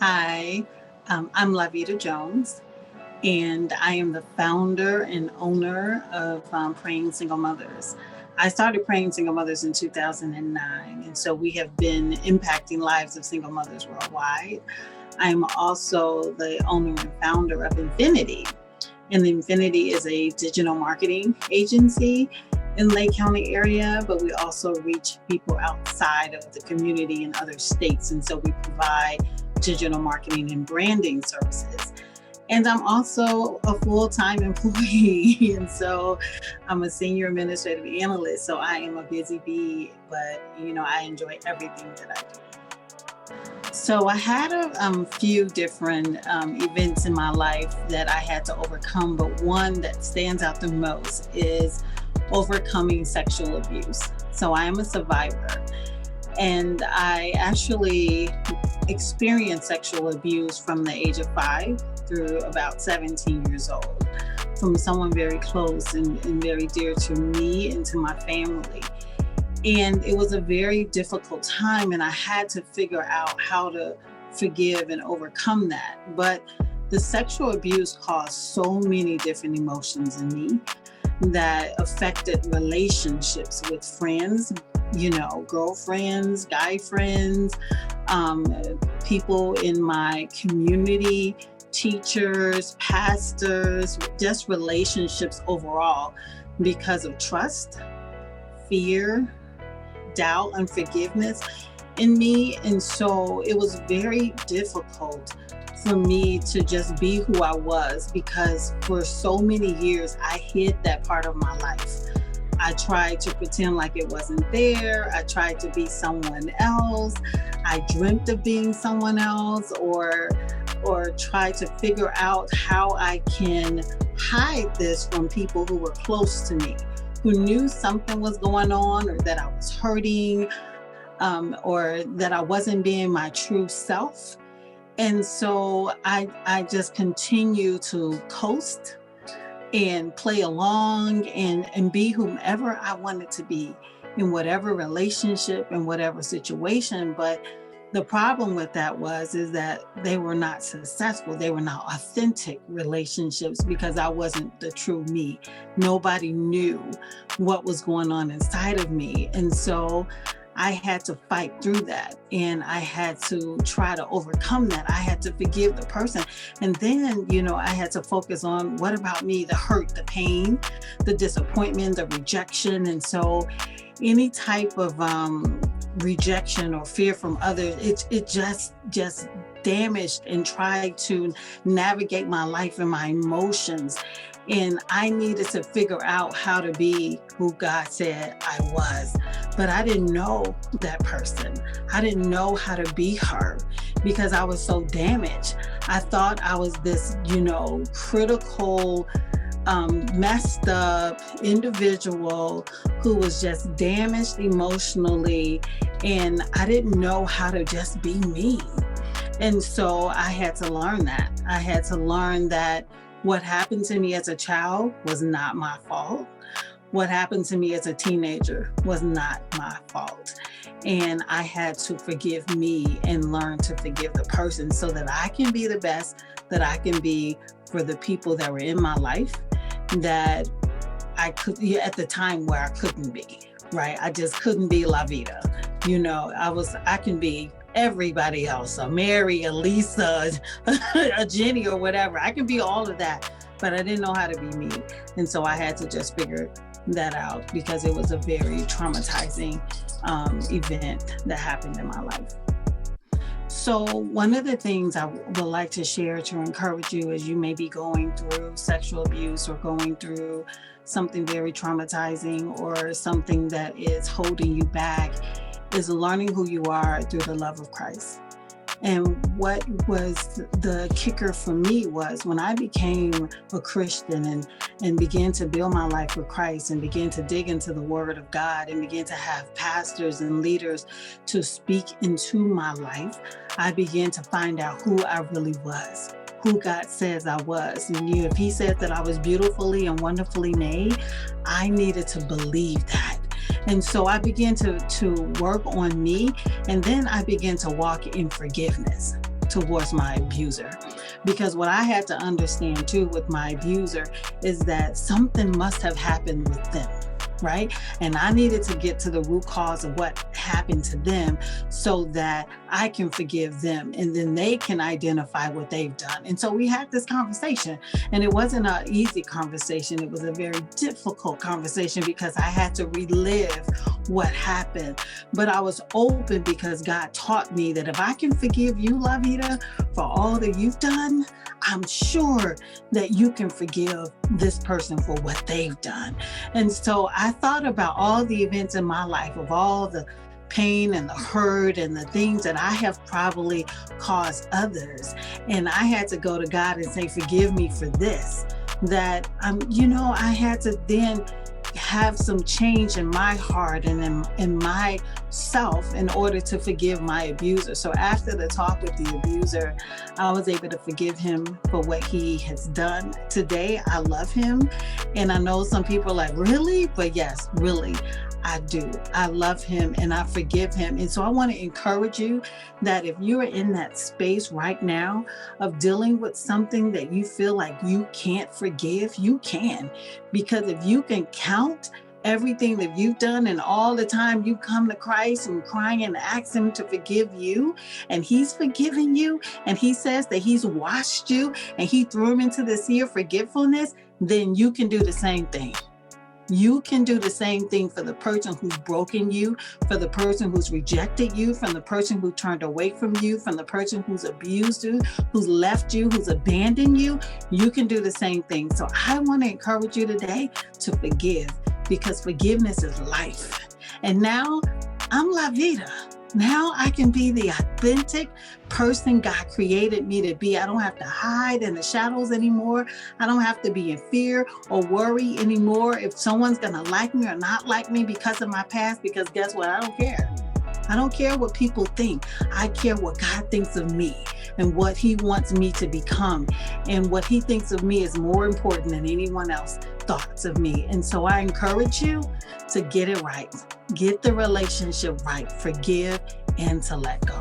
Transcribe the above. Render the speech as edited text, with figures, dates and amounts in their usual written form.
Hi, I'm LaVeda Jones, and I am the founder and owner of Praying Single Mothers. I started Praying Single Mothers in 2009, and so we have been impacting lives of single mothers worldwide. I'm also the owner and founder of nPhinity, and nPhinity is a digital marketing agency in Lake County area, but we also reach people outside of the community in other states, and so we provide digital marketing and branding services. And I'm also a full-time employee. And so I'm a senior administrative analyst. So I am a busy bee, but I enjoy everything that I do. So I had a few different events in my life that I had to overcome, but one that stands out the most is overcoming sexual abuse. So I am a survivor. And I actually experienced sexual abuse from the age of 5 through about 17 years old from someone very close and very dear to me and to my family. And it was a very difficult time, and I had to figure out how to forgive and overcome that. But the sexual abuse caused so many different emotions in me that affected relationships with friends, girlfriends, guy friends, people in my community, teachers, pastors, just relationships overall, because of trust, fear, doubt, unforgiveness in me. And so it was very difficult for me to just be who I was, because for so many years I hid that part of my life. I tried to pretend like it wasn't there. I tried to be someone else. I dreamt of being someone else, or tried to figure out how I can hide this from people who were close to me, who knew something was going on, or that I was hurting, or that I wasn't being my true self. And so I just continue to coast and play along and be whomever I wanted to be in whatever relationship and whatever situation. But the problem with that is that they were not successful. They were not authentic relationships, because I wasn't the true me. Nobody knew what was going on inside of me. And so I had to fight through that, and I had to try to overcome that. I had to forgive the person. And then, I had to focus on, what about me? The hurt, the pain, the disappointment, the rejection. And so any type of rejection or fear from others, it just damaged and tried to navigate my life and my emotions. And I needed to figure out how to be who God said I was. But I didn't know that person. I didn't know how to be her, because I was so damaged. I thought I was this, critical, messed up individual who was just damaged emotionally. And I didn't know how to just be me. And so I had to learn that. I had to learn that what happened to me as a child was not my fault. What happened to me as a teenager was not my fault. And I had to forgive me and learn to forgive the person, so that I can be the best that I can be for the people that were in my life, that I could, at the time where I couldn't be, right? I just couldn't be LaVeda. I can be everybody else, a Mary, a Lisa, a Jenny, or whatever. I can be all of that, but I didn't know how to be me. And so I had to just figure that out, because it was a very traumatizing event that happened in my life. So one of the things I would like to share to encourage you, as you may be going through sexual abuse or going through something very traumatizing or something that is holding you back, is learning who you are through the love of Christ. And what was the kicker for me was when I became a Christian and began to build my life with Christ and began to dig into the Word of God and began to have pastors and leaders to speak into my life, I began to find out who I really was, who God says I was. And if He said that I was beautifully and wonderfully made, I needed to believe that. And so I began to work on me, and then I began to walk in forgiveness. towards my abuser. Because what I had to understand too with my abuser is that something must have happened with them, right? And I needed to get to the root cause of what happened to them so that I can forgive them, and then they can identify what they've done. And so we had this conversation, and it wasn't an easy conversation. It was a very difficult conversation because I had to relive what happened. But I was open because God taught me that if I can forgive you, LaVeda, for all that you've done, I'm sure that you can forgive this person for what they've done. And so I thought about all the events in my life, of all the pain and the hurt and the things that I have probably caused others. And I had to go to God and say, forgive me for this. That, I had to then have some change in my heart and in myself in order to forgive my abuser. So after the talk with the abuser, I was able to forgive him for what he has done. Today, I love him. And I know some people are like, really? But yes, really, I do. I love him and I forgive him. And so I want to encourage you that if you are in that space right now of dealing with something that you feel like you can't forgive, you can. Because if you can count everything that you've done and all the time you come to Christ and crying and ask him to forgive you, and he's forgiven you, and he says that he's washed you and he threw him into the sea of forgetfulness, then you can do the same thing. You can do the same thing for the person who's broken you, for the person who's rejected you, from the person who turned away from you, from the person who's abused you, who's left you, who's abandoned you. You can do the same thing. So I want to encourage you today to forgive, because forgiveness is life. And now I'm LaVeda. Now I can be the authentic person God created me to be. I don't have to hide in the shadows anymore. I don't have to be in fear or worry anymore if someone's going to like me or not like me because of my past, because guess what? I don't care. I don't care what people think. I care what God thinks of me and what he wants me to become. And what he thinks of me is more important than anyone else's thoughts of me. And so I encourage you to get it right. Get the relationship right. Forgive and to let go.